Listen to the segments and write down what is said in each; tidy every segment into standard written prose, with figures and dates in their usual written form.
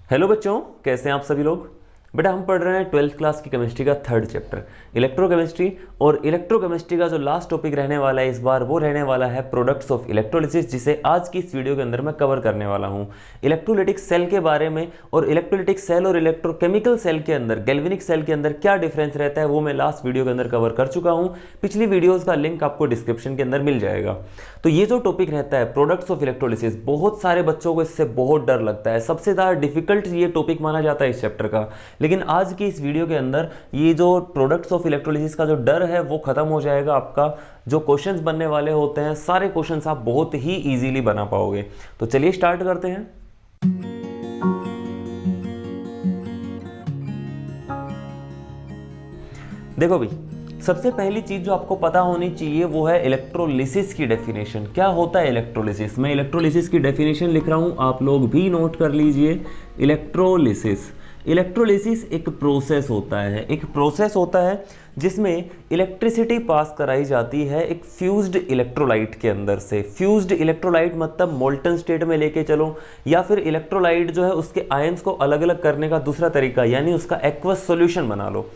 Hello बच्चों, कैसे हैं आप सभी लोग। बेटा हम पढ़ रहे हैं 12th क्लास की केमिस्ट्री का थर्ड चैप्टर इलेक्ट्रोकेमिस्ट्री। और इलेक्ट्रोकेमिस्ट्री का जो लास्ट टॉपिक रहने वाला है इस बार वो रहने वाला है प्रोडक्ट्स ऑफ इलेक्ट्रोलिसिस, जिसे आज की इस वीडियो के अंदर मैं कवर करने वाला हूं। इलेक्ट्रोलिटिक सेल के बारे में और इलेक्ट्रोलिटिक सेल और इलेक्ट्रोकेमिकल सेल के अंदर, गैल्वेनिक सेल के अंदर क्या डिफरेंस रहता है वो मैं लास्ट वीडियो के अंदर कवर कर चुका हूं। पिछली वीडियोज़ का लिंक आपको डिस्क्रिप्शन के अंदर मिल जाएगा। तो ये जो टॉपिक रहता है प्रोडक्ट्स ऑफ इलेक्ट्रोलिसिस, बहुत सारे बच्चों को इससे बहुत डर लगता है, सबसे ज़्यादा डिफिकल्ट ये टॉपिक माना जाता है इस चैप्टर का। लेकिन आज की इस वीडियो के अंदर ये जो प्रोडक्ट्स ऑफ इलेक्ट्रोलिसिस का जो डर है वो खत्म हो जाएगा। आपका जो क्वेश्चंस बनने वाले होते हैं सारे क्वेश्चंस आप बहुत ही इजीली बना पाओगे। तो चलिए स्टार्ट करते हैं। देखो भाई, सबसे पहली चीज जो आपको पता होनी चाहिए वो है इलेक्ट्रोलिसिस की डेफिनेशन। क्या होता है इलेक्ट्रोलिसिस? मैं इलेक्ट्रोलिसिस की डेफिनेशन लिख रहा हूं, आप लोग भी नोट कर लीजिए। इलेक्ट्रोलिसिस एक प्रोसेस होता है जिसमें इलेक्ट्रिसिटी पास कराई जाती है एक फ्यूज्ड इलेक्ट्रोलाइट के अंदर से। फ्यूज्ड इलेक्ट्रोलाइट मतलब मोल्टन स्टेट में लेके चलो, या फिर इलेक्ट्रोलाइट जो है उसके आयंस को अलग अलग करने का दूसरा तरीका यानी उसका एक्वस सॉल्यूशन बना लो,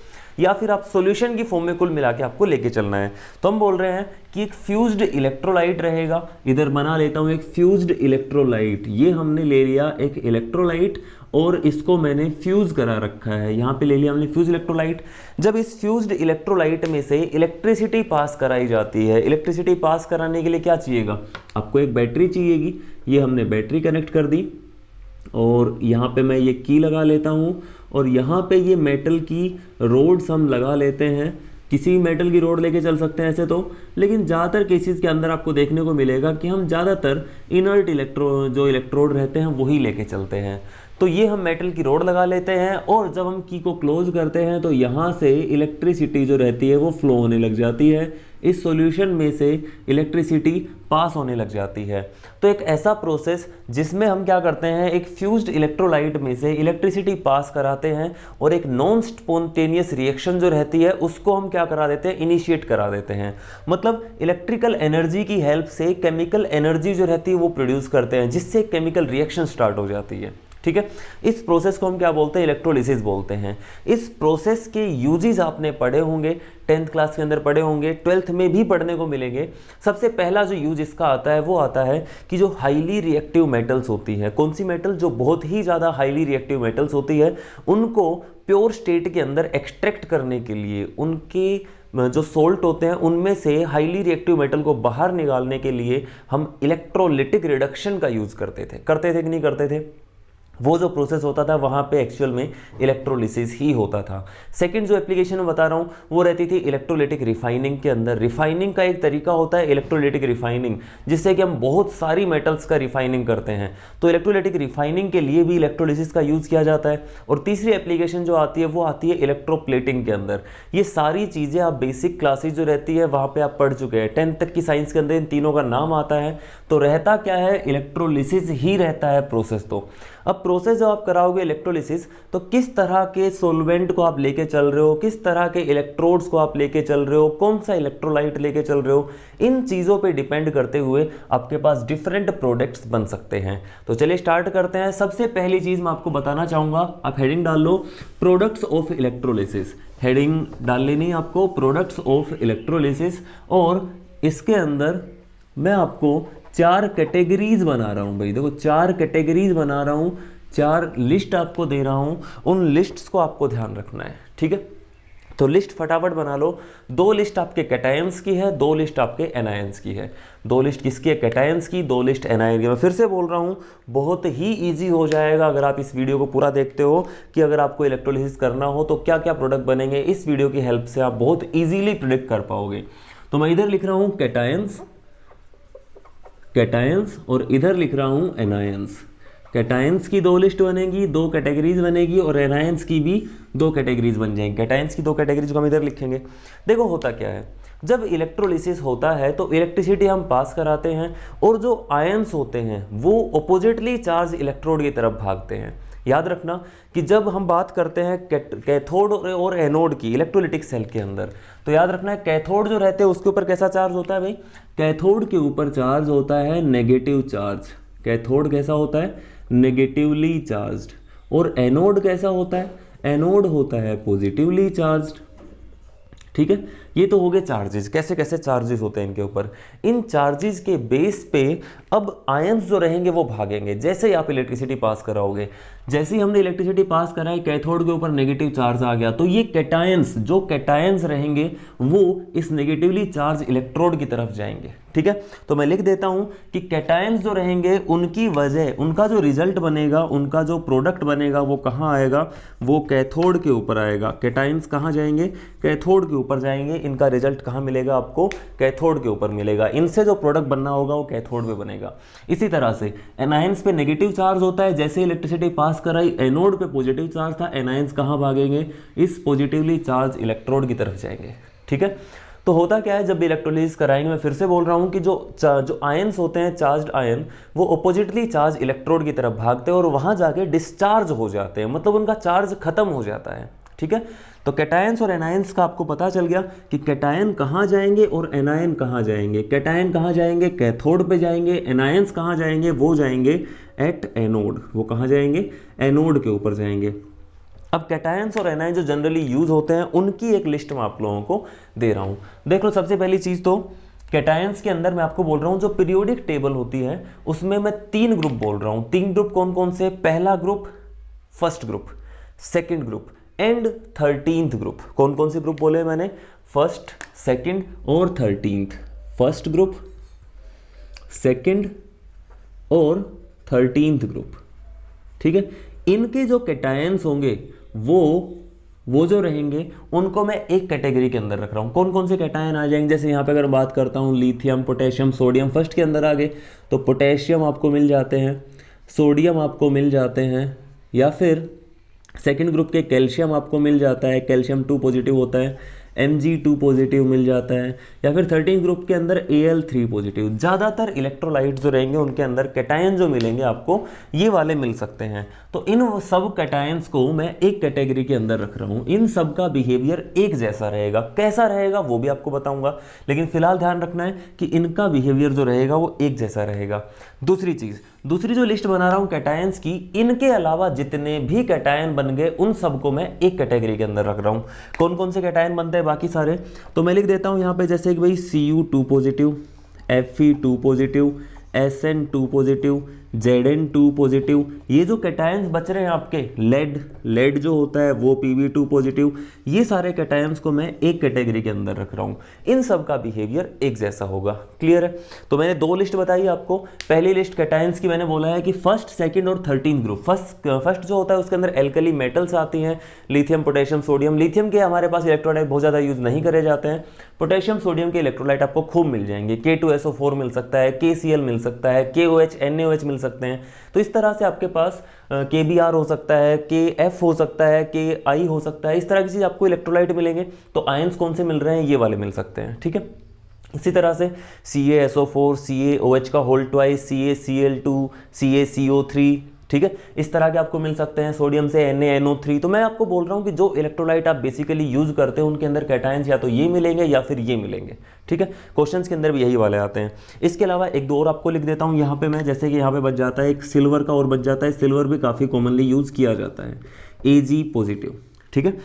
या फिर आप सॉल्यूशन की फॉर्म में कुल मिला के आपको लेके चलना है। तो हम बोल रहे हैं कि एक फ्यूज्ड इलेक्ट्रोलाइट रहेगा, इधर बना लेता हूं एक फ्यूज्ड इलेक्ट्रोलाइट। ये हमने ले लिया एक इलेक्ट्रोलाइट और इसको मैंने फ्यूज करा रखा है, यहां पे ले लिया हमने फ्यूज इलेक्ट्रोलाइट। जब इस फ्यूज्ड इलेक्ट्रोलाइट में से इलेक्ट्रिसिटी पास कराई जाती है, इलेक्ट्रिसिटी पास कराने के लिए क्या चाहिएगा? आपको एक बैटरी चाहिएगी। ये हमने बैटरी कनेक्ट कर दी और यहाँ पे मैं ये की लगा लेता हूँ और यहाँ पे ये मेटल की रोड्स हम लगा लेते हैं। किसी भी मेटल की रोड लेके चल सकते हैं ऐसे तो, लेकिन ज़्यादातर केसेस के अंदर आपको देखने को मिलेगा कि हम ज़्यादातर इनर्ट इलेक्ट्रोड रहते हैं वही लेके चलते हैं। तो ये हम मेटल की रोड लगा लेते हैं और जब हम की को क्लोज करते हैं तो यहाँ से इलेक्ट्रिसिटी जो रहती है वो फ्लो होने लग जाती है, इस सॉल्यूशन में से इलेक्ट्रिसिटी पास होने लग जाती है। तो एक ऐसा प्रोसेस जिसमें हम क्या करते हैं, एक फ्यूज्ड इलेक्ट्रोलाइट में से इलेक्ट्रिसिटी पास कराते हैं और एक नॉन स्पॉन्टेनियस रिएक्शन जो रहती है उसको हम क्या करा देते हैं, इनिशिएट करा देते हैं। मतलब इलेक्ट्रिकल एनर्जी की हेल्प से केमिकल एनर्जी जो रहती है वो प्रोड्यूस करते हैं, जिससे केमिकल रिएक्शन स्टार्ट हो जाती है। ठीक है, इस प्रोसेस को हम क्या बोलते हैं? इलेक्ट्रोलिसिस बोलते हैं। इस प्रोसेस के यूजेस आपने पढ़े होंगे, 10th क्लास के अंदर पढ़े होंगे, 12th में भी पढ़ने को मिलेंगे। सबसे पहला जो यूज इसका आता है वो आता है कि जो हाईली रिएक्टिव मेटल्स होती है, कौन सी मेटल? जो बहुत ही ज़्यादा हाईली रिएक्टिव मेटल्स होती है, उनको प्योर स्टेट के अंदर एक्सट्रैक्ट करने के लिए, उनके जो सोल्ट होते हैं उनमें से हाईली रिएक्टिव मेटल को बाहर निकालने के लिए हम इलेक्ट्रोलिटिक रिडक्शन का यूज करते थे कि नहीं करते थे? वो जो प्रोसेस होता था वहाँ पे एक्चुअल में इलेक्ट्रोलिसिस ही होता था। सेकंड जो एप्लीकेशन मैं बता रहा हूँ वो रहती थी इलेक्ट्रोलिटिक रिफाइनिंग के अंदर। रिफाइनिंग का एक तरीका होता है इलेक्ट्रोलिटिक रिफाइनिंग, जिससे कि हम बहुत सारी मेटल्स का रिफाइनिंग करते हैं। तो इलेक्ट्रोलिटिक रिफाइनिंग के लिए भी इलेक्ट्रोलिसिस का यूज़ किया जाता है। और तीसरी एप्लीकेशन जो आती है वो आती है इलेक्ट्रोप्लेटिंग के अंदर। ये सारी चीज़ें आप बेसिक क्लासेज जो रहती है वहाँ पर आप पढ़ चुके हैं, 10th तक की साइंस के अंदर इन तीनों का नाम आता है। तो रहता क्या है? इलेक्ट्रोलिसिस ही रहता है प्रोसेस। तो अब प्रोसेस जब आप कराओगे इलेक्ट्रोलिसिस तो किस तरह के सॉल्वेंट को आप लेके चल रहे हो, किस तरह के इलेक्ट्रोड्स को आप लेके चल रहे हो, कौन सा इलेक्ट्रोलाइट लेके चल रहे हो, इन चीज़ों पे डिपेंड करते हुए आपके पास डिफरेंट प्रोडक्ट्स बन सकते हैं। तो चलिए स्टार्ट करते हैं। सबसे पहली चीज़ मैं आपको बताना चाहूँगा, आप हेडिंग डाल लो प्रोडक्ट्स ऑफ इलेक्ट्रोलिसिस। हेडिंग डाल लेनी है आपको, प्रोडक्ट्स ऑफ इलेक्ट्रोलिसिस। और इसके अंदर मैं आपको 4 कैटेगरीज बना रहा हूं भाई। देखो 4 कैटेगरीज बना रहा हूं, 4 लिस्ट आपको दे रहा हूं, उन लिस्ट्स को आपको ध्यान रखना है। ठीक है, तो लिस्ट फटाफट बना लो। 2 लिस्ट आपके कैटायंस की है, 2 लिस्ट आपके एनायंस की है। 2 लिस्ट किसकी है? कैटायंस की, 2 लिस्ट एनायन की। मैं फिर से बोल रहा हूं, बहुत ही ईजी हो जाएगा अगर आप इस वीडियो को पूरा देखते हो कि अगर आपको इलेक्ट्रोलिसिस करना हो तो क्या क्या प्रोडक्ट बनेंगे। इस वीडियो की हेल्प से आप बहुत ईजीली प्रिडिक्ट कर पाओगे। तो मैं इधर लिख रहा हूं कैटायंस और इधर लिख रहा हूं एनायंस। कैटायंस की 2 लिस्ट बनेगी, 2 कैटेगरीज बनेगी, और एनायंस की भी 2 कैटेगरीज बन जाएंगी। कैटायंस की 2 कैटेगरीज को हम इधर लिखेंगे। देखो होता क्या है, जब इलेक्ट्रोलिसिस होता है तो इलेक्ट्रिसिटी हम पास कराते हैं और जो आयंस होते हैं वो अपोजिटली चार्ज इलेक्ट्रोड की तरफ भागते हैं। याद रखना कि जब हम बात करते हैं कैथोड और एनोड की इलेक्ट्रोलिटिक सेल के अंदर, तो याद रखना है कैथोड जो रहते हैं उसके ऊपर कैसा चार्ज होता है भाई? कैथोड के ऊपर चार्ज होता है नेगेटिव चार्ज। कैथोड कैसा होता है? Negatively charged. और एनोड कैसा होता है, एनोड होता है पॉजिटिवली चार्ज्ड। ठीक है, ये तो हो गए चार्जेस, कैसे कैसे चार्जेस होते हैं इनके ऊपर। इन चार्जेस के बेस पे अब आयंस जो रहेंगे वो भागेंगे। जैसे ही आप इलेक्ट्रिसिटी पास कराओगे, जैसे ही हमने इलेक्ट्रिसिटी पास कराई, कैथोड के ऊपर नेगेटिव चार्ज आ गया, तो ये कैटायंस, जो कैटायंस रहेंगे वो इस नेगेटिवली चार्ज इलेक्ट्रोड की तरफ जाएंगे। ठीक है, तो मैं लिख देता हूं कि कैटायंस जो रहेंगे उनकी वजह, उनका जो रिजल्ट बनेगा, उनका जो प्रोडक्ट बनेगा वो कहाँ आएगा, वो कैथोड के ऊपर आएगा। कैटायंस कहाँ जाएंगे, कैथोड के ऊपर जाएंगे। इनका रिजल्ट कहाँ मिलेगा आपको, कैथोड के ऊपर मिलेगा। इनसे जो प्रोडक्ट बनना होगा वो कैथोड पे बनेगा। इसी तरह से एनायंस पे नेगेटिव चार्ज होता है, जैसे इलेक्ट्रिसिटी पास कराई, एनोड पे पॉजिटिव चार्ज था, एनायंस कहाँ भागेंगे, इस पॉजिटिवली चार्ज इलेक्ट्रोड की तरफ जाएंगे। ठीक है, तो होता क्या है, जब भी इलेक्ट्रोलिसिस कराएंगे, मैं फिर से बोल रहा हूं कि जो आयंस होते हैं, चार्ज्ड आयन, वो अपोजिटली चार्ज इलेक्ट्रोड की तरफ भागते हैं और वहां जाके डिस्चार्ज हो जाते हैं, मतलब उनका चार्ज खत्म हो जाता है। ठीक है, तो कैटायंस और एनायंस का आपको पता चल गया कि कैटायन कहाँ जाएंगे और एनायन कहाँ जाएंगे। कैटायन कहाँ जाएंगे, कैथोड पे जाएंगे। एनायंस कहाँ जाएंगे, वो जाएंगे एट एनोड, वो कहाँ जाएंगे, एनोड के ऊपर जाएंगे। अब कैटायंस और एनायन जो जनरली यूज होते हैं उनकी एक लिस्ट मैं आप लोगों को दे रहा हूं। देख लो, सबसे पहली चीज तो कैटायंस के अंदर मैं आपको बोल रहा हूं, जो पीरियोडिक टेबल होती है उसमें मैं 3 ग्रुप बोल रहा हूं। 3 ग्रुप कौन कौन से, पहला group, first group, second group and 13th group. कौन कौन से ग्रुप बोले मैंने, फर्स्ट, सेकंड और 13th। फर्स्ट ग्रुप, सेकंड और 13th ग्रुप। ठीक है, इनके जो कैटायंस होंगे वो जो रहेंगे उनको मैं एक कैटेगरी के अंदर रख रहा हूं। कौन कौन से कैटायन आ जाएंगे, जैसे यहां पे अगर बात करता हूं, लिथियम, पोटेशियम, सोडियम फर्स्ट के अंदर आ गए, तो पोटेशियम आपको मिल जाते हैं, सोडियम आपको मिल जाते हैं, या फिर सेकंड ग्रुप के कैल्शियम आपको मिल जाता है, कैल्शियम 2 पॉजिटिव होता है, Mg2 पॉजिटिव मिल जाता है, या फिर 13 ग्रुप के अंदर Al3 पॉजिटिव। ज़्यादातर इलेक्ट्रोलाइट जो रहेंगे उनके अंदर कैटायन जो मिलेंगे आपको ये वाले मिल सकते हैं। तो इन सब कैटायंस को मैं एक कैटेगरी के अंदर रख रहा हूँ। इन सब का बिहेवियर एक जैसा रहेगा, कैसा रहेगा वो भी आपको बताऊंगा, लेकिन फिलहाल ध्यान रखना है कि इनका बिहेवियर जो रहेगा वो एक जैसा रहेगा। दूसरी चीज़, दूसरी जो लिस्ट बना रहा हूं कैटायंस की, इनके अलावा जितने भी कैटायन बन गए उन सबको मैं एक कैटेगरी के अंदर रख रहा हूं। कौन कौन से कैटायन बनते हैं बाकी सारे, तो मैं लिख देता हूं यहां पे, जैसे कि भाई Cu2 positive, Fe2 positive, Sn2 positive, Zn2 positive. ये जो कैटायंस बच रहे हैं आपके, लेड जो होता है वो Pb2 पॉजिटिव। ये सारे कैटायंस को मैं एक कैटेगरी के अंदर रख रहा हूं। इन सब का बिहेवियर एक जैसा होगा। क्लियर है, तो मैंने 2 लिस्ट बताई आपको। पहली लिस्ट कैटायंस की मैंने बोला है कि फर्स्ट, सेकंड और 13 ग्रुप। फर्स्ट जो होता है उसके अंदर एल्कली मेटल्स आती हैं, लिथियम, पोटेशियम, सोडियम। लिथियम के हमारे पास इलेक्ट्रोलाइट बहुत ज़्यादा यूज नहीं करे जाते हैं। पोटेशियम, सोडियम के इलेक्ट्रोलाइट आपको खूब मिल जाएंगे। K2SO4 मिल सकता है, KCl मिल सकता है, KOH, NaOH मिल सकते हैं। तो इस तरह से आपके पास KBr हो सकता है, KF हो सकता है, KI हो सकता है। इस तरह की चीज़ आपको इलेक्ट्रोलाइट मिलेंगे। तो आयंस कौन से मिल रहे हैं, ये वाले मिल सकते हैं। ठीक है, इसी तरह से CaSO4, CaOH का होल ट्वाइस, CaCl2, CaCO3। ठीक है, इस तरह के आपको मिल सकते हैं। सोडियम से NaNO3। तो मैं आपको बोल रहा हूं कि जो इलेक्ट्रोलाइट आप बेसिकली यूज करते हैं उनके अंदर कैटायंस या तो ये मिलेंगे या फिर ये मिलेंगे। ठीक है, क्वेश्चंस के अंदर भी यही वाले आते हैं। इसके अलावा एक दो और आपको लिख देता हूं यहाँ पे मैं, जैसे कि यहाँ पे बच जाता है एक सिल्वर का और बच जाता है। सिल्वर भी काफ़ी कॉमनली यूज किया जाता है, Ag पॉजिटिव। ठीक है,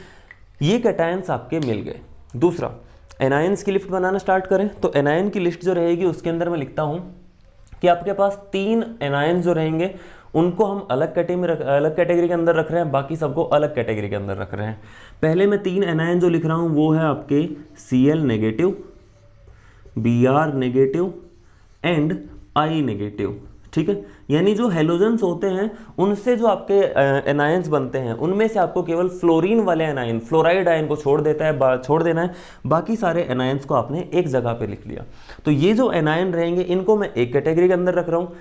ये कैटायंस आपके मिल गए। दूसरा, एनायंस की लिस्ट बनाना स्टार्ट करें, तो एनायन की लिस्ट जो रहेगी उसके अंदर मैं लिखता हूं कि आपके पास 3 एनायंस जो रहेंगे उनको हम अलग कैटेगरी के अंदर रख रहे हैं, बाकी सबको अलग कैटेगरी के अंदर रख रहे हैं। पहले मैं 3 एनायन जो लिख रहा हूं वो है आपके Cl negative, Br negative and I negative. ठीक है, यानी जो हेलोजन्स होते हैं उनसे जो आपके एनायंस बनते हैं उनमें से आपको केवल फ्लोरीन वाले एनायन, फ्लोराइड आयन को छोड़ देना है। बाकी सारे एनायंस को आपने एक जगह पे लिख लिया। तो ये जो एनायन रहेंगे इनको मैं एक कैटेगरी के अंदर रख रहा हूँ।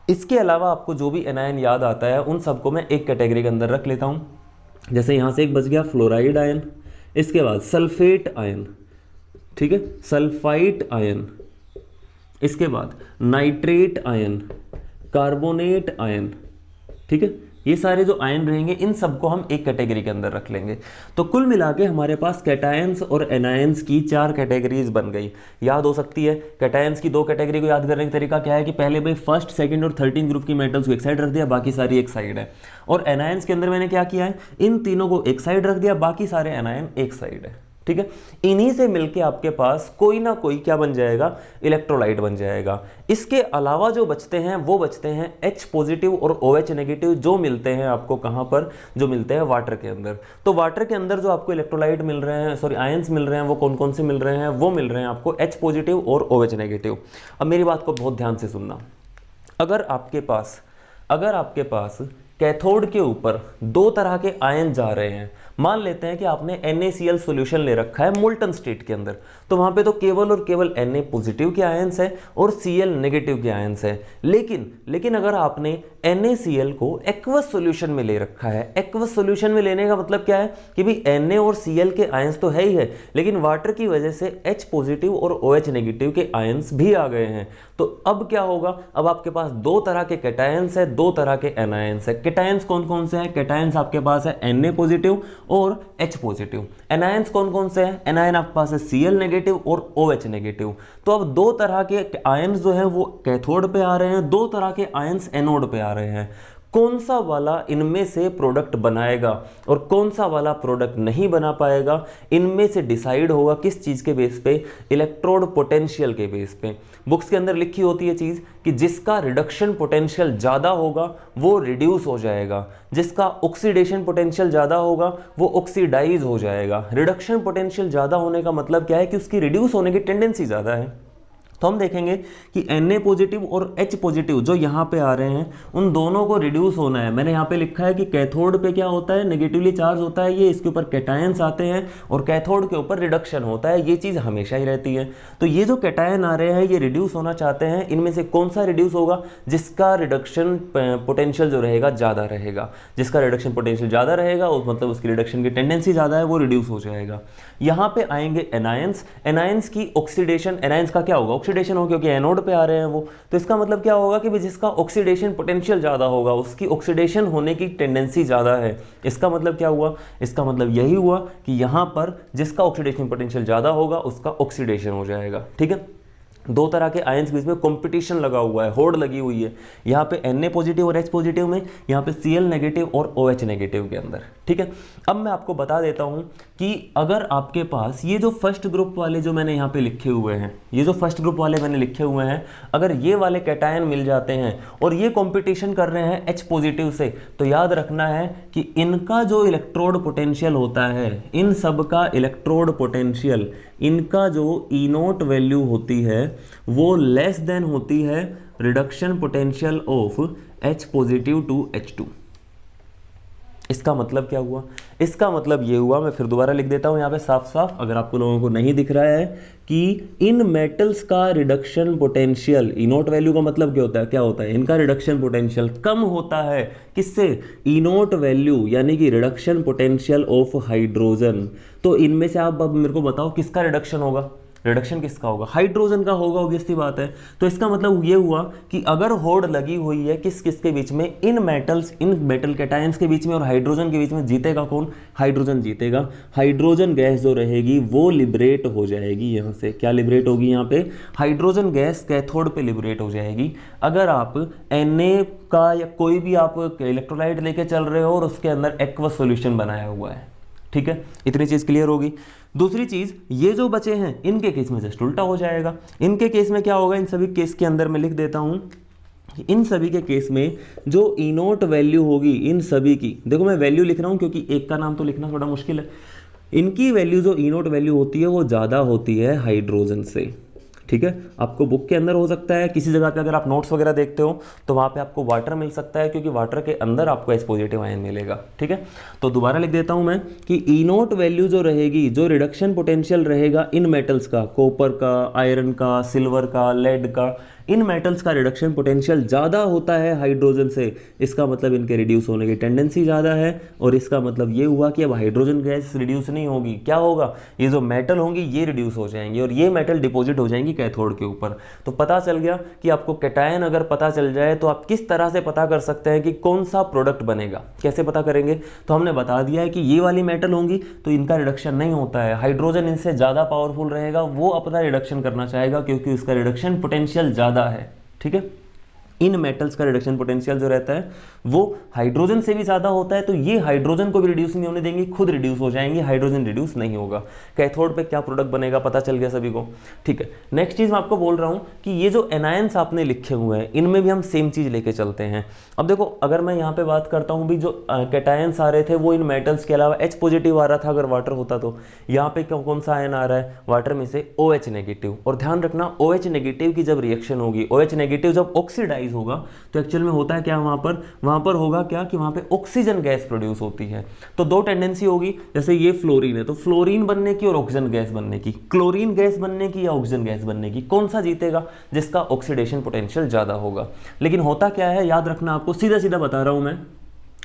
इसके अलावा आपको जो भी एनायन याद आता है उन सबको मैं एक कैटेगरी के अंदर रख लेता हूँ। जैसे यहाँ से एक बच गया फ्लोराइड आयन, इसके बाद सल्फेट आयन, ठीक है, सल्फाइट आयन, इसके बाद नाइट्रेट आयन, कार्बोनेट आयन, ठीक है, ये सारे जो आयन रहेंगे इन सबको हम एक कैटेगरी के अंदर रख लेंगे। तो कुल मिला के हमारे पास कैटायंस और एनायंस की 4 कैटेगरीज बन गई। याद हो सकती है कैटायंस की 2 कैटेगरी को याद करने का तरीका क्या है कि पहले भाई फर्स्ट, सेकंड और 13 ग्रुप की मेटल्स को एक साइड रख दिया, बाकी सारी एक साइड है। और एनायंस के अंदर मैंने क्या किया है, इन तीनों को एक साइड रख दिया, बाकी सारे एनायन एक साइड है। ठीक है, इन्हीं से मिलके आपके पास कोई ना कोई क्या बन जाएगा, इलेक्ट्रोलाइट बन जाएगा। इसके अलावा जो बचते हैं वो बचते हैं H पॉजिटिव और OH नेगेटिव, जो मिलते हैं आपको कहां पर, जो मिलते हैं वाटर के अंदर। तो वाटर के अंदर जो आपको इलेक्ट्रोलाइट मिल रहे हैं, सॉरी आयंस मिल रहे हैं, वो कौन कौन से मिल रहे हैं, वो मिल रहे हैं आपको H पॉजिटिव और OH नेगेटिव। अब मेरी बात को बहुत ध्यान से सुनना, अगर आपके पास कैथोड के ऊपर 2 तरह के आयन जा रहे हैं, मान लेते हैं कि आपने NaCl सॉल्यूशन ले रखा है मोल्टन स्टेट के अंदर, तो वहां पे तो केवल और केवल Na पॉजिटिव के आयंस है और Cl नेगेटिव के आयंस है। लेकिन अगर आपने NaCl को एक्वस सॉल्यूशन में ले रखा है, एक्वस सॉल्यूशन में लेने का मतलब क्या है कि भाई Na और Cl के आयंस तो है ही है, लेकिन वाटर की वजह से H पॉजिटिव और OH नेगेटिव के आयंस भी आ गए हैं। तो अब क्या होगा, अब आपके पास 2 तरह के कैटायंस है, 2 तरह के एनायंस है। कैटायंस कौन कौन से हैं, कैटायंस आपके पास है Na पॉजिटिव और H पॉजिटिव। एनायंस कौन कौन से हैं, एनायन आपके पास है Cl नेगेटिव और OH नेगेटिव। तो अब 2 तरह के आयंस जो हैं वो कैथोड पे आ रहे हैं, 2 तरह के आयंस एनोड पे आ रहे हैं। कौन सा वाला इनमें से प्रोडक्ट बनाएगा और कौन सा वाला प्रोडक्ट नहीं बना पाएगा, इनमें से डिसाइड होगा किस चीज के बेस पे, इलेक्ट्रोड पोटेंशियल के बेस पे। बुक्स के अंदर लिखी होती है चीज कि जिसका रिडक्शन पोटेंशियल ज्यादा होगा वो रिड्यूस हो जाएगा, जिसका ऑक्सीडेशन पोटेंशियल ज्यादा होगा वो ऑक्सीडाइज हो जाएगा। रिडक्शन पोटेंशियल ज्यादा होने का मतलब क्या है कि उसकी रिड्यूस होने की टेंडेंसी ज्यादा है। तो हम देखेंगे कि Na पॉजिटिव और H पॉजिटिव जो यहाँ पे आ रहे हैं, उन दोनों को रिड्यूस होना है। मैंने यहाँ पे लिखा है कि कैथोड पे क्या होता है, नेगेटिवली चार्ज होता है, ये इसके ऊपर कैटायंस आते हैं और कैथोड के ऊपर रिडक्शन होता है। ये चीज़ हमेशा ही रहती है। तो ये जो कैटायन आ रहे हैं ये रिड्यूस होना चाहते हैं, इनमें से कौन सा रिड्यूस होगा, जिसका रिडक्शन पोटेंशियल जो रहेगा ज़्यादा रहेगा। जिसका रिडक्शन पोटेंशियल ज़्यादा रहेगा मतलब उसकी रिडक्शन की टेंडेंसी ज़्यादा है, वो रिड्यूस हो जाएगा। यहाँ पे आएंगे एनायंस। एनायंस की ऑक्सीडेशन, एनायंस का क्या होगा, ऑक्सीडेशन हो, क्योंकि एनोड पे आ रहे हैं वो। तो इसका मतलब क्या होगा कि जिसका ऑक्सीडेशन पोटेंशियल ज्यादा होगा उसकी ऑक्सीडेशन होने की टेंडेंसी ज्यादा है। इसका मतलब क्या हुआ, इसका मतलब यही हुआ कि यहां पर जिसका ऑक्सीडेशन पोटेंशियल ज्यादा होगा उसका ऑक्सीडेशन हो जाएगा। ठीक है, 2 तरह के आयंस के बीच में कंपटीशन लगा हुआ है, होड़ लगी हुई है। यहाँ पे Na पॉजिटिव और H पॉजिटिव में, यहाँ पे Cl नेगेटिव और OH नेगेटिव के अंदर। ठीक है, अब मैं आपको बता देता हूँ कि अगर आपके पास ये जो फर्स्ट ग्रुप वाले जो मैंने यहाँ पे लिखे हुए हैं, ये जो फर्स्ट ग्रुप वाले मैंने लिखे हुए हैं, अगर ये वाले कैटायन मिल जाते हैं और ये कॉम्पिटिशन कर रहे हैं H पॉजिटिव से, तो याद रखना है कि इनका जो इलेक्ट्रोड पोटेंशियल होता है, इन सब का इलेक्ट्रोड पोटेंशियल, इनका जो E0 वैल्यू होती है वो लेस देन होती है reduction potential of H positive to H2। इसका मतलब क्या हुआ, इसका मतलब ये हुआ, मैं फिर दोबारा लिख देता हूं यहाँ पे साफ साफ, अगर आपको लोगों को नहीं दिख रहा है, कि इन मेटल्स का रिडक्शन पोटेंशियल, E0 वैल्यू का मतलब क्या होता है, इनका रिडक्शन पोटेंशियल कम होता है किससे, E0 वैल्यू यानी कि रिडक्शन पोटेंशियल ऑफ हाइड्रोजन। तो इनमें से आप अब मेरे को बताओ किसका रिडक्शन होगा, रिडक्शन किसका होगा, हाइड्रोजन का होगा, ऑब्वियस सी बात है। तो इसका मतलब ये हुआ कि अगर होड़ लगी हुई है किस किस के बीच में, इन मेटल कैटायंस के बीच में और हाइड्रोजन के बीच में, जीतेगा कौन, हाइड्रोजन जीतेगा। हाइड्रोजन गैस जो रहेगी वो लिबरेट हो जाएगी, यहाँ से क्या लिबरेट होगी, यहाँ पे हाइड्रोजन गैस कैथोड पे लिबरेट हो जाएगी। अगर आप Na का या कोई भी आप इलेक्ट्रोलाइट लेके चल रहे हो और उसके अंदर एक्वस सॉल्यूशन बनाया हुआ है, ठीक है, इतनी चीज क्लियर होगी। दूसरी चीज, ये जो बचे हैं इनके केस में जस्ट उल्टा हो जाएगा। इनके केस में क्या होगा, इन सभी केस के अंदर मैं लिख देता हूं, इन सभी के केस में जो E0 वैल्यू होगी, इन सभी की, देखो मैं वैल्यू लिख रहा हूं क्योंकि एक का नाम तो लिखना थोड़ा मुश्किल है। इनकी वैल्यू जो E0 वैल्यू होती है वो ज्यादा होती है हाइड्रोजन से। ठीक है, आपको बुक के अंदर हो सकता है, किसी जगह पे अगर आप नोट्स वगैरह देखते हो तो वहां पे आपको वाटर मिल सकता है, क्योंकि वाटर के अंदर आपको H पॉजिटिव आयन मिलेगा। ठीक है, तो दोबारा लिख देता हूं मैं कि E0 वैल्यू जो रहेगी, जो रिडक्शन पोटेंशियल रहेगा इन मेटल्स का, कॉपर का, आयरन का, सिल्वर का, लेड का, इन मेटल्स का रिडक्शन पोटेंशियल ज़्यादा होता है हाइड्रोजन से, इसका मतलब इनके रिड्यूस होने की टेंडेंसी ज़्यादा है, और इसका मतलब ये हुआ कि अब हाइड्रोजन गैस रिड्यूस नहीं होगी, क्या होगा, ये जो मेटल होंगी ये रिड्यूस हो जाएंगे और ये मेटल डिपॉजिट हो जाएंगी कैथोड के ऊपर। तो पता चल गया कि आपको कैटायन अगर पता चल जाए तो आप किस तरह से पता कर सकते हैं कि कौन सा प्रोडक्ट बनेगा। कैसे पता करेंगे, तो हमने बता दिया है कि ये वाली मेटल होंगी तो इनका रिडक्शन नहीं होता है, हाइड्रोजन इनसे ज़्यादा पावरफुल रहेगा, वो अपना रिडक्शन करना चाहेगा क्योंकि उसका रिडक्शन पोटेंशियल ज़्यादा है। ठीक है, इन मेटल्स का रिडक्शन पोटेंशियल जो रहता है वो हाइड्रोजन से भी ज़्यादा होता है, तो ये हाइड्रोजन को भी रिड्यूस नहीं होने देंगे, खुद रिड्यूस हो जाएंगे, हाइड्रोजन रिड्यूस नहीं होगा। कैथोड पे क्या प्रोडक्ट बनेगा पता चल गया सभी को। ठीक है, नेक्स्ट चीज़ मैं आपको बोल रहा हूँ कि ये जो एनायंस आपने लिखे हुए हैं इनमें भी हम सेम चीज़ लेके चलते हैं। अब देखो, अगर मैं यहाँ पे बात करता हूँ भी जो कैटायंस आ रहे थे वो इन मेटल्स के अलावा H पॉजिटिव आ रहा था अगर वाटर होता तो, यहाँ पे कौन सा आयन आ रहा है वाटर में से OH नेगेटिव। और ध्यान रखना OH नेगेटिव की जब रिएक्शन होगी, OH नेगेटिव जब ऑक्सीडाइज होगा तो एक्चुअल में होता है क्या, वहां पर होगा क्या कि वहां पे ऑक्सीजन गैस प्रोड्यूस होती है। तो दो टेंडेंसी होगी, जैसे ये फ्लोरीन है तो फ्लोरीन बनने की और ऑक्सीजन गैस बनने की, क्लोरीन गैस बनने की या ऑक्सीजन गैस बनने की, कौन सा जीतेगा, जिसका ऑक्सीडेशन पोटेंशियल ज्यादा होगा। लेकिन होता क्या है, याद रखना, आपको सीधा सीधा बता रहा हूं मैं,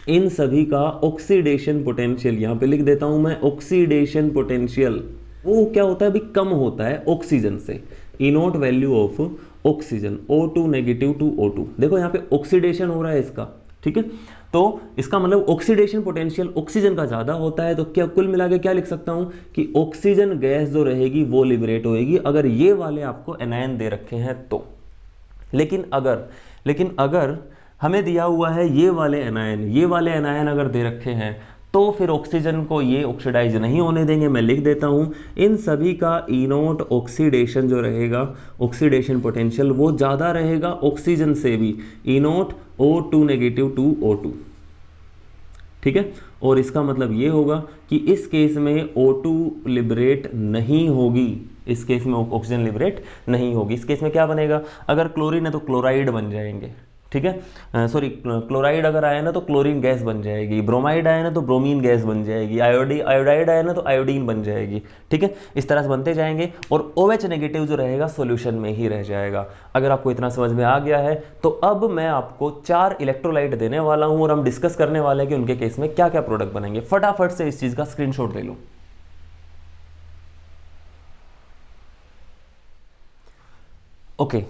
इन सभी का ऑक्सीडेशन पोटेंशियल यहां पे लिख देता हूं मैं, ऑक्सीडेशन पोटेंशियल वो क्या होता है, भी कम होता है ऑक्सीजन से। E naught value of oxygen O2 negative to O2, देखो यहाँ पे ऑक्सीडेशन हो रहा है इसका। ठीक है, तो इसका मतलब ऑक्सीडेशन पोटेंशियल ऑक्सीजन का ज्यादा होता है। तो क्या कुल मिला के क्या लिख सकता हूं कि ऑक्सीजन गैस जो रहेगी वो लिबरेट होएगी अगर ये वाले आपको एनायन दे रखे हैं तो। लेकिन अगर हमें दिया हुआ है ये वाले एनायन अगर दे रखे हैं तो फिर ऑक्सीजन को ये ऑक्सीडाइज नहीं होने देंगे। मैं लिख देता हूं, इन सभी का इनोट ऑक्सीडेशन जो रहेगा, ऑक्सीडेशन पोटेंशियल वो ज़्यादा रहेगा ऑक्सीजन से भी, इनोट O2 नेगेटिव टू O2। ठीक है, और इसका मतलब ये होगा कि इस केस में O2 लिबरेट नहीं होगी, इस केस में ऑक्सीजन लिबरेट नहीं होगी। इस केस में क्या बनेगा, अगर क्लोरीन है तो क्लोराइड बन जाएंगे। ठीक है, सॉरी, क्लोराइड अगर आया ना तो क्लोरीन गैस बन जाएगी, ब्रोमाइड आया ना तो ब्रोमीन गैस बन जाएगी, आयोडाइड आया ना तो आयोडीन बन जाएगी। ठीक है, इस तरह से बनते जाएंगे और OH नेगेटिव जो रहेगा सॉल्यूशन में ही रह जाएगा। अगर आपको इतना समझ में आ गया है तो अब मैं आपको 4 इलेक्ट्रोलाइट देने वाला हूं और हम डिस्कस करने वाले हैं कि उनके केस में क्या क्या प्रोडक्ट बनेंगे। फटाफट से इस चीज का स्क्रीनशॉट ले लो। ओके,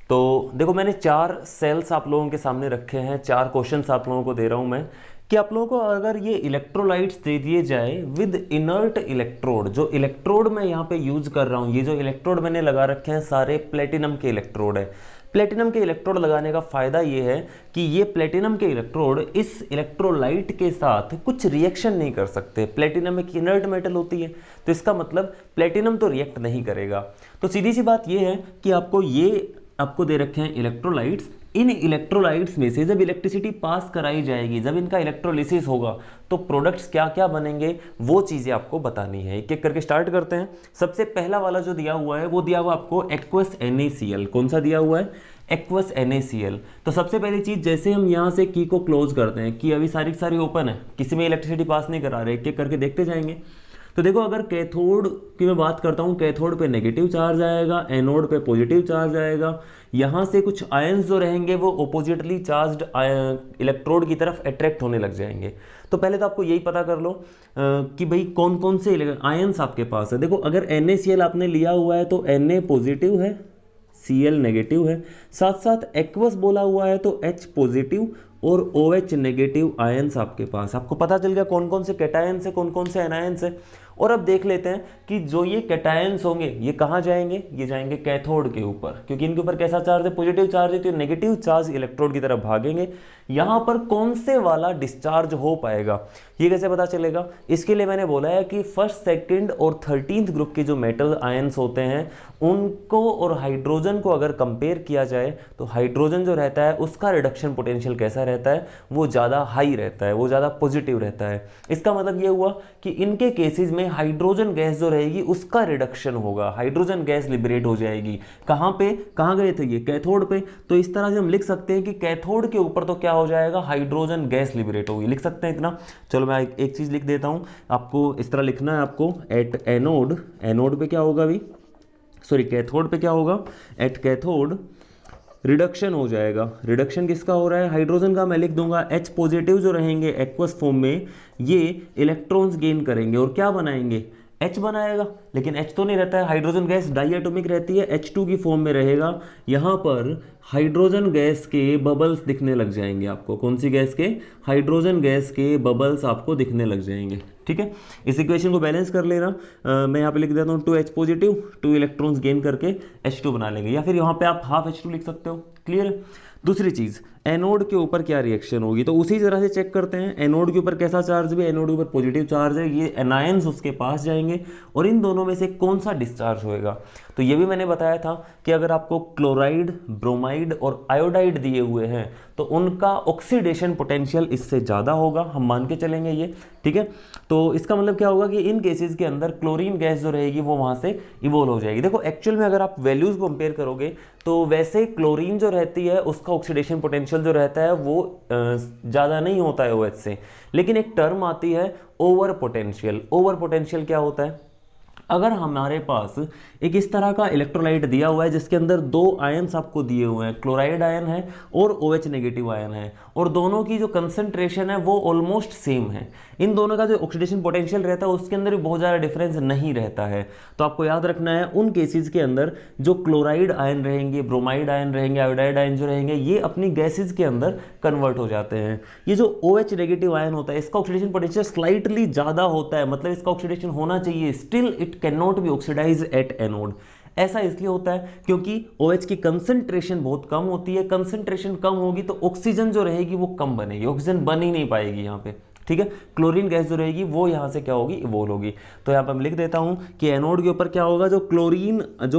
तो देखो मैंने 4 सेल्स आप लोगों के सामने रखे हैं, 4 क्वेश्चंस आप लोगों को दे रहा हूं मैं कि आप लोगों को अगर ये इलेक्ट्रोलाइट्स दे दिए जाए विद इनर्ट इलेक्ट्रोड, जो इलेक्ट्रोड मैं यहाँ पे यूज कर रहा हूँ, ये जो इलेक्ट्रोड मैंने लगा रखे हैं सारे प्लेटिनम के इलेक्ट्रोड है। प्लेटिनम के इलेक्ट्रोड लगाने का फायदा ये है कि ये प्लेटिनम के इलेक्ट्रोड इस इलेक्ट्रोलाइट के साथ कुछ रिएक्शन नहीं कर सकते। प्लेटिनम एक इनर्ट मेटल होती है तो इसका मतलब प्लेटिनम तो रिएक्ट नहीं करेगा। तो सीधी सी बात ये है कि आपको दे रखे हैं इलेक्ट्रोलाइट्स, इन इलेक्ट्रोलाइट्स में से जब इलेक्ट्रिसिटी पास कराई जाएगी, जब इनका इलेक्ट्रोलिसिस होगा तो प्रोडक्ट्स क्या क्या बनेंगे वो चीजें आपको बतानी है। एक एक करके स्टार्ट करते हैं। सबसे पहला वाला जो दिया हुआ है वो दिया हुआ आपको एक्वस NaCl। कौन सा दिया हुआ है, एक्वस NaCl। तो सबसे पहली चीज, जैसे हम यहाँ से की को क्लोज करते हैं, की अभी सारी सारी ओपन है, किसी में इलेक्ट्रिसिटी पास नहीं करा रहे, एक एक करके देखते जाएंगे। तो देखो अगर कैथोड की मैं बात करता हूँ, कैथोड पे नेगेटिव चार्ज आएगा, एनोड पे पॉजिटिव चार्ज आएगा। यहाँ से कुछ आयंस जो रहेंगे वो ऑपोजिटली चार्ज्ड इलेक्ट्रोड की तरफ अट्रैक्ट होने लग जाएंगे। तो पहले तो आपको यही पता कर लो कि भाई कौन कौन से आयंस आपके पास है। देखो अगर NaCl आपने लिया हुआ है तो Na पॉजिटिव है, Cl नेगेटिव है, साथ साथ एक्वस बोला हुआ है तो H पॉजिटिव और OH नेगेटिव आयंस आपके पास। आपको पता चल गया कौन कौन से कैटायंस है, कौन कौन से एनायंस है। और अब देख लेते हैं कि जो ये कैटायंस होंगे ये कहाँ जाएंगे, ये जाएंगे कैथोड के ऊपर, क्योंकि इनके ऊपर कैसा चार्ज है, पॉजिटिव चार्ज है, तो नेगेटिव चार्ज इलेक्ट्रोड की तरफ भागेंगे। यहाँ पर कौन से वाला डिस्चार्ज हो पाएगा ये कैसे पता चलेगा, इसके लिए मैंने बोला है कि फर्स्ट, सेकंड और 13th ग्रुप के जो मेटल आयंस होते हैं उनको और हाइड्रोजन को अगर कंपेयर किया जाए तो हाइड्रोजन जो रहता है उसका रिडक्शन पोटेंशियल कैसा रहता है, वो ज़्यादा हाई रहता है, वो ज़्यादा पॉजिटिव रहता है। इसका मतलब ये हुआ कि इनके केसेस में हाइड्रोजन गैस जो रहेगी उसका रिडक्शन होगा, हाइड्रोजन गैस लिबरेट हो जाएगी। कहाँ पे, कहाँ गए थे ये, कैथोड पे। तो इस तरह से हम लिख सकते हैं कि कैथोड के ऊपर तो क्या हो जाएगा, हाइड्रोजन गैस लिबरेट होगी, लिख सकते हैं इतना। चलो मैं एक चीज लिख देता हूं, आपको इस तरह लिखना है, आपको एट एनोड, एनोड पे क्या होगा अभी, सॉरी कैथोड पे क्या होगा, एट कैथोड रिडक्शन हो जाएगा। रिडक्शन किसका हो रहा है? हाइड्रोजन का। मैं लिख दूंगा H पॉजिटिव जो रहेंगे एक्वस फॉर्म में, ये इलेक्ट्रॉन्स गेन करेंगे और क्या बनाएंगे? H बनाएगा। लेकिन H तो नहीं रहता है, हाइड्रोजन गैस डाइएटॉमिक रहती है, H2 की फॉर्म में रहेगा। यहाँ पर हाइड्रोजन गैस के बबल्स दिखने लग जाएंगे आपको। कौन सी गैस के? हाइड्रोजन गैस के बबल्स आपको दिखने लग जाएंगे। ठीक है, इस इक्वेशन को बैलेंस कर लेना। मैं यहाँ पे लिख देता हूँ 2H पॉजिटिव, 2 इलेक्ट्रॉन्स गेन करके H2 बना लेंगे, या फिर यहाँ पे आप हाफ H2 लिख सकते हो। क्लियर है? दूसरी चीज, एनोड के ऊपर क्या रिएक्शन होगी, तो उसी तरह से चेक करते हैं। एनोड के ऊपर कैसा चार्ज भी? एनोड के ऊपर पॉजिटिव चार्ज है, ये एनायंस उसके पास जाएंगे और इन दोनों में से कौन सा डिस्चार्ज होएगा? तो ये भी मैंने बताया था कि अगर आपको क्लोराइड, ब्रोमाइड और आयोडाइड दिए हुए हैं तो उनका ऑक्सीडेशन पोटेंशियल इससे ज़्यादा होगा, हम मान के चलेंगे ये। ठीक है, तो इसका मतलब क्या होगा कि इन केसेस के अंदर क्लोरीन गैस जो रहेगी वो वहाँ से इवोल्व हो जाएगी। देखो एक्चुअल में अगर आप वैल्यूज़ कंपेयर करोगे तो वैसे क्लोरीन जो रहती है उसका ऑक्सीडेशन पोटेंशियल जो रहता है वो ज़्यादा नहीं होता है OH से, लेकिन एक टर्म आती है ओवर पोटेंशियल। ओवर पोटेंशियल क्या होता है? अगर हमारे पास एक इस तरह का इलेक्ट्रोलाइट दिया हुआ है जिसके अंदर 2 आयन्स आपको दिए हुए हैं, क्लोराइड आयन है और OH नेगेटिव आयन है, और दोनों की जो कंसंट्रेशन है वो ऑलमोस्ट सेम है, इन दोनों का जो ऑक्सीडेशन पोटेंशियल रहता है उसके अंदर भी बहुत ज़्यादा डिफरेंस नहीं रहता है। तो आपको याद रखना है उन केसेस के अंदर जो क्लोराइड आयन रहेंगे, ब्रोमाइड आयन रहेंगे, आयोडाइड आयन जो रहेंगे, ये अपनी गैसेज के अंदर कन्वर्ट हो जाते हैं। ये जो OH नेगेटिव आयन होता है इसका ऑक्सीडेशन पोटेंशियल स्लाइटली ज़्यादा होता है, मतलब इसका ऑक्सीडेशन होना चाहिए, still it can not be oxidise at anode. ऐसा इसलिए होता है क्योंकि OH की कंसंट्रेशन बहुत कम होती है। कंसंट्रेशन कम होगी तो ऑक्सीजन जो रहेगी वो कम बनेगी, ऑक्सीजन बन ही नहीं पाएगी यहाँ पे। ठीक है, क्लोरीन गैस जो रहेगी वो यहाँ से क्या होगी? इवोल्व होगी। तो यहाँ पर मैं लिख देता हूँ कि एनोड के ऊपर क्या होगा? जो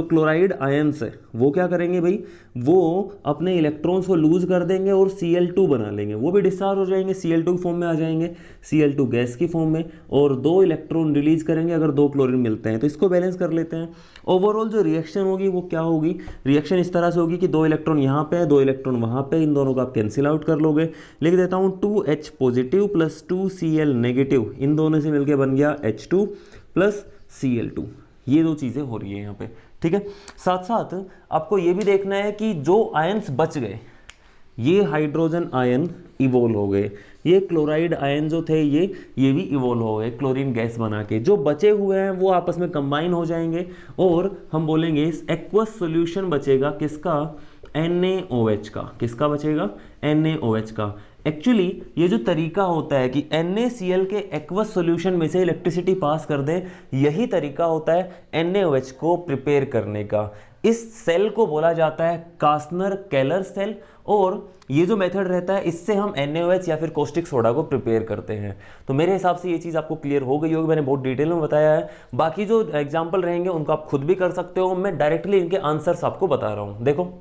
क्लोराइड आयंस है वो क्या करेंगे भाई? वो अपने इलेक्ट्रॉन्स को लूज कर देंगे और Cl2 बना लेंगे, वो भी डिस्चार्ज हो जाएंगे, Cl2 की फॉर्म में आ जाएंगे, Cl2 गैस की फॉर्म में, और 2 इलेक्ट्रॉन रिलीज करेंगे अगर 2 क्लोरीन मिलते हैं। तो इसको बैलेंस कर लेते हैं। ओवरऑल जो रिएक्शन होगी वो क्या होगी? रिएक्शन इस तरह से होगी कि 2 इलेक्ट्रॉन यहाँ पे, 2 इलेक्ट्रॉन वहाँ पे, इन दोनों को आप कैंसिल आउट कर लोगे। लिख देता हूँ 2H positive plus 2Cl negative, इन दोनों से मिलकर बन गया H2 प्लस Cl2। ये 2 चीज़ें हो रही है यहाँ पे। ठीक है, साथ साथ आपको ये भी देखना है कि जो आयंस बच गए, ये हाइड्रोजन आयन इवोल्व हो गए, ये क्लोराइड आयन जो थे ये भी इवोल्व हो गए क्लोरीन गैस बना के। जो बचे हुए हैं वो आपस में कंबाइन हो जाएंगे और हम बोलेंगे इस एक्वस सॉल्यूशन बचेगा किसका? NaOH का। किसका बचेगा? NaOH का। एक्चुअली ये जो तरीका होता है कि NaCl के एक्वस सॉल्यूशन में से इलेक्ट्रिसिटी पास कर दे, यही तरीका होता है NaOH को प्रिपेयर करने का। इस सेल को बोला जाता है कास्नर केलर सेल, और ये जो मेथड रहता है इससे हम NaOH या फिर कॉस्टिक सोडा को प्रिपेयर करते हैं। तो मेरे हिसाब से ये चीज़ आपको क्लियर हो गई होगी, मैंने बहुत डिटेल में बताया है। बाकी जो एग्जाम्पल रहेंगे उनको आप खुद भी कर सकते हो, मैं डायरेक्टली इनके आंसर्स आपको बता रहा हूँ। देखो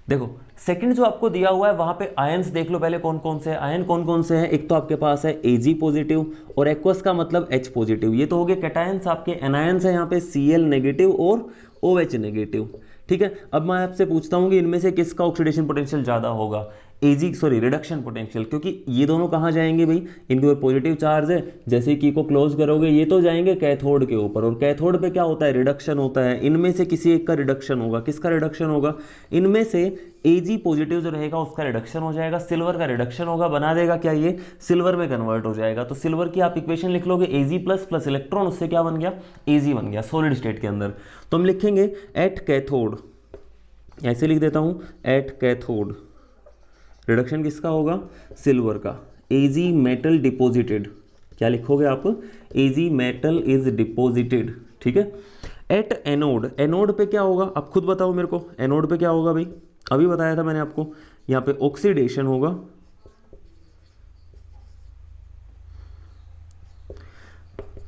देखो सेकंड जो आपको दिया हुआ है वहां पे आयंस देख लो पहले कौन कौन से हैं। आयन कौन कौन से हैं? एक तो आपके पास है Ag पॉजिटिव, और एक्वस का मतलब H पॉजिटिव, ये तो हो गए कैटायंस आपके। एनायंस है यहाँ पे Cl नेगेटिव और OH नेगेटिव। ठीक है, अब मैं आपसे पूछता हूँ कि इनमें से किसका ऑक्सीडेशन पोटेंशियल ज्यादा होगा? रिडक्शन पोटेंशियल, क्योंकि ये दोनों कहाँ जाएंगे भाई? इनके ऊपर पॉजिटिव चार्ज है, जैसे की को क्लोज करोगे ये तो जाएंगे कैथोड के ऊपर, और कैथोड पे क्या होता है? रिडक्शन होता है। इनमें से किसी एक का रिडक्शन होगा। किसका रिडक्शन होगा? इनमें से Ag पॉजिटिव जो रहेगा उसका रिडक्शन हो जाएगा, सिल्वर का रिडक्शन होगा, बना देगा क्या? ये सिल्वर में कन्वर्ट हो जाएगा। तो सिल्वर की आप इक्वेशन लिख लोगे Ag प्लस प्लस इलेक्ट्रॉन, उससे क्या बन गया? Ag बन गया सॉलिड स्टेट के अंदर। तो हम लिखेंगे एट कैथोड, ऐसे लिख देता हूँ एट कैथोड रिडक्शन किसका होगा? सिल्वर का। Ag मेटल डिपोजिटेड, क्या लिखोगे आप? Ag metal is deposited. ठीक है, एट एनोड, एनोड पे क्या होगा आप खुद बताओ मेरे को। एनोड पे क्या होगा भाई? अभी बताया था मैंने आपको, यहाँ पे ऑक्सीडेशन होगा।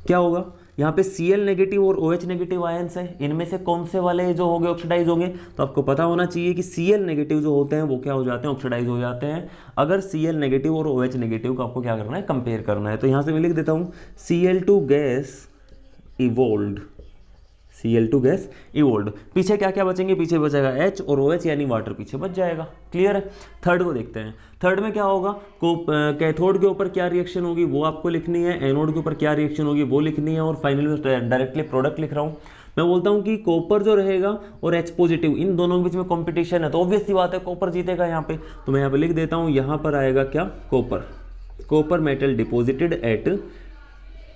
क्या होगा? यहाँ पे Cl नेगेटिव और OH नेगेटिव आयंस है, इनमें से कौन से वाले जो होंगे ऑक्सीडाइज होंगे? तो आपको पता होना चाहिए कि Cl नेगेटिव जो होते हैं वो क्या हो जाते हैं? ऑक्सीडाइज हो जाते हैं। अगर Cl नेगेटिव और OH नेगेटिव को आपको क्या करना है? कंपेयर करना है। तो यहाँ से मैं लिख देता हूँ Cl2 gas इवोल्व्ड, Cl2 gas evolve. पीछे क्या क्या बचेंगे, पीछे बचेगा H और OH यानी वाटर पीछे बच जाएगा। क्लियर है। थर्ड को देखते हैं। थर्ड में क्या होगा, कैथोड के ऊपर क्या रिएक्शन होगी वो आपको लिखनी है, एनोड के ऊपर क्या रिएक्शन होगी वो लिखनी है, और फाइनली मैं डायरेक्टली प्रोडक्ट लिख रहा हूँ। मैं बोलता हूँ कि कॉपर जो रहेगा और H पॉजिटिव, इन दोनों के बीच में कंपटीशन है तो ऑब्वियस सी बात है कॉपर जीतेगा यहाँ पे। तो मैं यहाँ पे लिख देता हूँ, यहाँ पर आएगा क्या, copper metal deposited at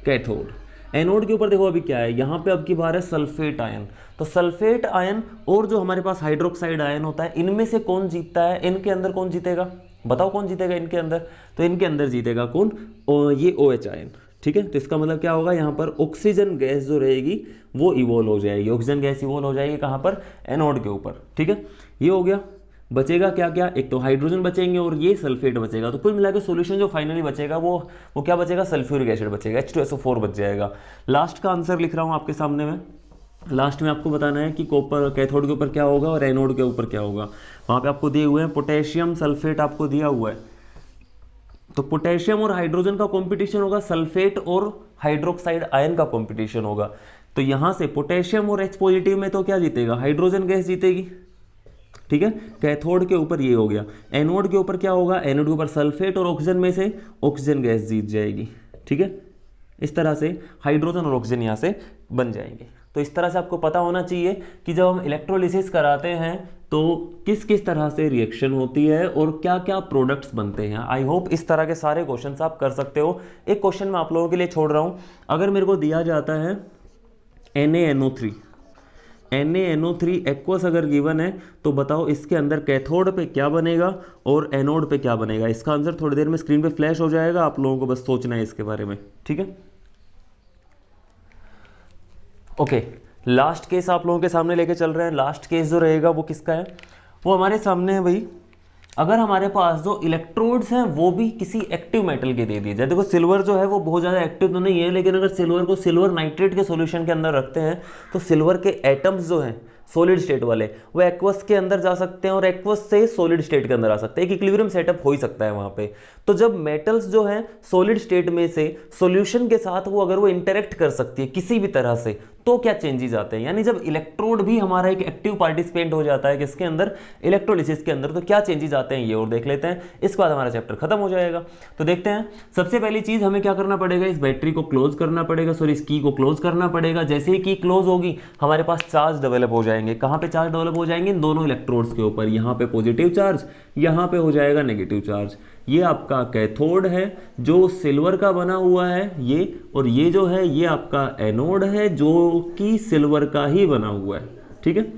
cathode. Anode के ऊपर देखो अभी क्या है, यहाँ पे अब की बार है सल्फेट आयन। तो सल्फेट आयन और जो हमारे पास हाइड्रोक्साइड आयन होता है, इनमें से कौन जीतता है, इनके अंदर कौन जीतेगा, बताओ कौन जीतेगा इनके अंदर। तो इनके अंदर जीतेगा कौन, ये OH आयन। ठीक है, तो इसका मतलब क्या होगा, यहाँ पर ऑक्सीजन गैस जो रहेगी वो इवोल्व हो जाएगी, ऑक्सीजन गैस इवोल्व हो जाएगी कहाँ पर, एनोड के ऊपर। ठीक है, ये हो गया। बचेगा क्या क्या, एक तो हाइड्रोजन बचेंगे और ये सल्फेट बचेगा। तो कुल मिलाकर सॉल्यूशन जो फाइनली बचेगा वो क्या बचेगा, सल्फ्यूरिक एसिड बचेगा, H2SO4 बच जाएगा। लास्ट का आंसर लिख रहा हूँ आपके सामने में। लास्ट में आपको बताना है कि कॉपर कैथोड के ऊपर क्या होगा और एनोड के ऊपर क्या होगा। वहाँ पे आपको दिए हुए हैं पोटेशियम सल्फेट, आपको दिया हुआ है। तो पोटेशियम और हाइड्रोजन का कंपटीशन होगा, सल्फेट और हाइड्रोक्साइड आयन का कंपटीशन होगा। तो यहां से पोटेशियम और H पॉजिटिव में तो क्या जीतेगा, हाइड्रोजन गैस जीतेगी। ठीक है, कैथोड के ऊपर ये हो गया। एनोड के ऊपर क्या होगा, एनोड के ऊपर सल्फेट और ऑक्सीजन में से ऑक्सीजन गैस जीत जाएगी। ठीक है, इस तरह से हाइड्रोजन और ऑक्सीजन यहाँ से बन जाएंगे। तो इस तरह से आपको पता होना चाहिए कि जब हम इलेक्ट्रोलिसिस कराते हैं तो किस किस तरह से रिएक्शन होती है और क्या क्या प्रोडक्ट्स बनते हैं। आई होप इस तरह के सारे क्वेश्चंस आप कर सकते हो। एक क्वेश्चन मैं आप लोगों के लिए छोड़ रहा हूँ, अगर मेरे को दिया जाता है NaNO3 एक्वस अगर गिवन है तो बताओ इसके अंदर कैथोड पे क्या बनेगा और एनोड पे क्या बनेगा। इसका आंसर थोड़ी देर में स्क्रीन पे फ्लैश हो जाएगा, आप लोगों को बस सोचना है इसके बारे में। ठीक है, ओके। लास्ट केस आप लोगों के सामने लेके चल रहे हैं। लास्ट केस जो रहेगा वो किसका है, वो हमारे सामने है भाई। अगर हमारे पास जो इलेक्ट्रोड्स हैं वो भी किसी एक्टिव मेटल के दे दिए जाए। देखो सिल्वर जो है वो बहुत ज़्यादा एक्टिव तो नहीं है, लेकिन अगर सिल्वर को सिल्वर नाइट्रेट के सॉल्यूशन के अंदर रखते हैं तो सिल्वर के एटम्स जो हैं सॉलिड स्टेट वाले वो एक्वस के अंदर जा सकते हैं और एक्वस से सॉलिड स्टेट के अंदर आ सकते हैं। एक इक्विलिब्रियम सेटअप हो ही सकता है वहां पे। तो जब मेटल्स जो हैं सॉलिड स्टेट में से सॉल्यूशन के साथ वो अगर वो इंटरेक्ट कर सकती है किसी भी तरह से तो क्या चेंजेस आते हैं, यानी जब इलेक्ट्रोड भी हमारा एक एक्टिव पार्टिसिपेंट हो जाता है किसके अंदर, इलेक्ट्रोलिसिस के अंदर, तो क्या चेंजेस आते हैं ये और देख लेते हैं। इसके बाद हमारा चैप्टर खत्म हो जाएगा। तो देखते हैं, सबसे पहली चीज हमें क्या करना पड़ेगा, इस बैटरी को क्लोज करना पड़ेगा, सॉरी इस की को क्लोज करना पड़ेगा। जैसे ही की क्लोज होगी हमारे पास चार्ज डेवलप हो जाएंगे। कहां पे चार्ज डेवलप हो जाएंगे, इन दोनों इलेक्ट्रोड्स के ऊपर। यहां पे पॉजिटिव चार्ज, यहां पे हो जाएगा नेगेटिव चार्ज। ये आपका कैथोड है जो सिल्वर का बना हुआ है ये, और ये जो है ये आपका एनोड है जो कि सिल्वर का ही बना हुआ है। ठीक है,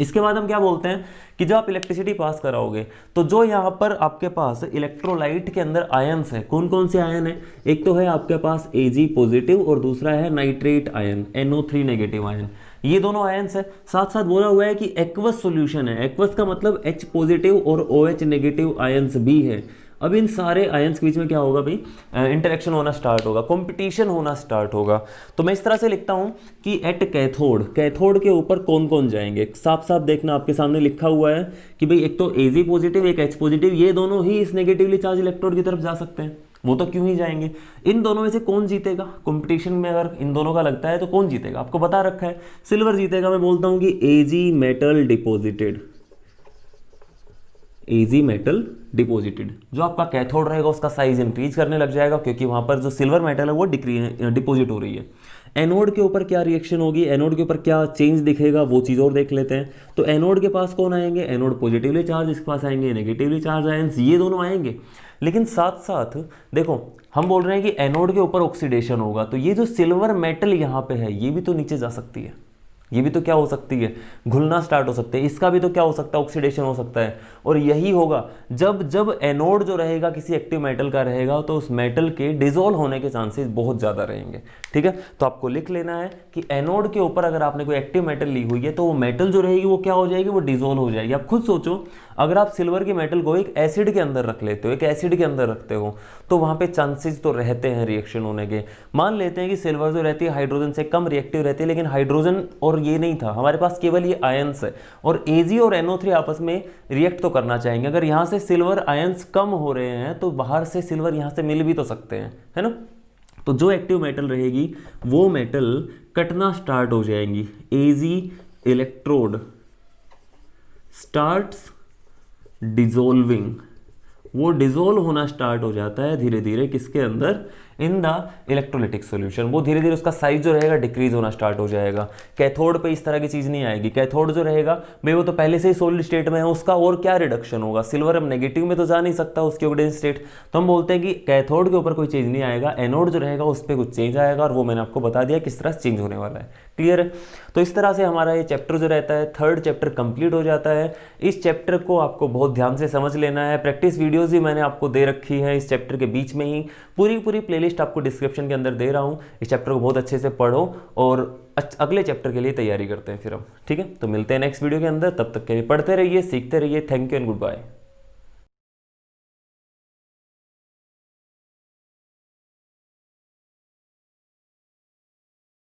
इसके बाद हम क्या बोलते हैं कि जब आप इलेक्ट्रिसिटी पास कराओगे तो जो यहाँ पर आपके पास इलेक्ट्रोलाइट के अंदर आयन्स है, कौन कौन से आयन है, एक तो है आपके पास Ag पॉजिटिव और दूसरा है nitrate ion NO3 negative ion. ये दोनों आयन्स है। साथ साथ बोला हुआ है कि एक्वस सॉल्यूशन है। एक्वस का मतलब H पॉजिटिव और OH नेगेटिव आयन्स भी है। अब इन सारे आयन्स के बीच में क्या होगा भाई, इंटरेक्शन होना स्टार्ट होगा, कंपटीशन होना स्टार्ट होगा। तो मैं इस तरह से लिखता हूं कि एट कैथोड के ऊपर कौन कौन जाएंगे, साफ साफ देखना आपके सामने लिखा हुआ है कि भाई एक तो Ag पॉजिटिव एक H पॉजिटिव, ये दोनों ही इस नेगेटिवली चार्ज इलेक्ट्रोड की तरफ जा सकते हैं। वो तो क्यों ही जाएंगे। इन दोनों में से कौन जीतेगा, कंपटीशन में अगर इन दोनों का लगता है तो कौन जीतेगा, आपको बता रखा है सिल्वर जीतेगा। मैं बोलता हूं कि Ag मेटल डिपोजिटेड, जो आपका कैथोड रहेगा उसका साइज इंक्रीज करने लग जाएगा क्योंकि वहां पर जो सिल्वर मेटल है वो डिपोजिट हो रही है। एनोड के ऊपर क्या रिएक्शन होगी, एनोड के ऊपर क्या चेंज दिखेगा वो चीज़ और देख लेते हैं। तो एनोड के पास कौन आएंगे, एनोड पॉजिटिवली चार्ज, इसके पास आएंगे नेगेटिवली चार्ज आयंस, ये दोनों आएंगे। लेकिन साथ साथ देखो हम बोल रहे हैं कि एनोड के ऊपर ऑक्सीडेशन होगा, तो ये जो सिल्वर मेटल यहाँ पे है ये भी तो नीचे जा सकती है, ये भी तो क्या हो सकती है, घुलना स्टार्ट हो सकते हैं। इसका भी तो क्या हो सकता है, ऑक्सीडेशन हो सकता है। और यही होगा जब एनोड जो रहेगा किसी एक्टिव मेटल का रहेगा तो उस मेटल के डिसॉल्व होने के चांसेस बहुत ज़्यादा रहेंगे। ठीक है, तो आपको लिख लेना है कि एनोड के ऊपर अगर आपने कोई एक्टिव मेटल ली हुई है तो वो मेटल जो रहेगी वो क्या हो जाएगी, वो डिसॉल्व हो जाएगी। आप खुद सोचो, अगर आप सिल्वर की मेटल को एक एसिड के अंदर रख लेते हो, एक एसिड के अंदर रखते हो, तो वहाँ पे चांसेस तो रहते हैं रिएक्शन होने के। मान लेते हैं कि सिल्वर जो रहती है हाइड्रोजन से कम रिएक्टिव रहती है, लेकिन हाइड्रोजन और ये नहीं था, हमारे पास केवल ये आयंस है और Ag और NO3 आपस में रिएक्ट तो करना चाहेंगे। अगर यहाँ से सिल्वर आयंस कम हो रहे हैं तो बाहर से सिल्वर यहाँ से मिल भी तो सकते हैं, है ना। तो जो एक्टिव मेटल रहेगी वो मेटल कटना स्टार्ट हो जाएंगी। एजी इलेक्ट्रोड स्टार्ट्स डिजोल्विंग, वो डिजोल्व होना स्टार्ट हो जाता है धीरे धीरे किसके अंदर, इन द इलेक्ट्रोलिटिक सॉल्यूशन। वो धीरे धीरे उसका साइज जो रहेगा डिक्रीज होना स्टार्ट हो जाएगा। कैथोड पे इस तरह की चीज नहीं आएगी। कैथोड जो रहेगा भाई वो तो पहले से ही सॉलिड स्टेट में है, उसका और क्या रिडक्शन होगा। सिल्वर अब नेगेटिव में तो जा नहीं सकता उसकी ऑक्सीडेशन स्टेट, तो हम बोलते हैं कि कैथोड के ऊपर कोई चेंज नहीं आएगा, एनोड जो रहेगा उस पर कुछ चेंज आएगा, और वो मैंने आपको बता दिया किस तरह चेंज होने वाला है। क्लियर है। तो इस तरह से हमारा ये चैप्टर जो रहता है, थर्ड चैप्टर कंप्लीट हो जाता है। इस चैप्टर को आपको बहुत ध्यान से समझ लेना है। प्रैक्टिस वीडियोस भी मैंने आपको दे रखी है इस चैप्टर के बीच में ही, पूरी प्लेलिस्ट आपको डिस्क्रिप्शन के अंदर दे रहा हूँ। इस चैप्टर को बहुत अच्छे से पढ़ो और अगले चैप्टर के लिए तैयारी करते हैं फिर हम। ठीक है, तो मिलते हैं नेक्स्ट वीडियो के अंदर। तब तक के लिए पढ़ते रहिए, सीखते रहिए। Thank you and good bye.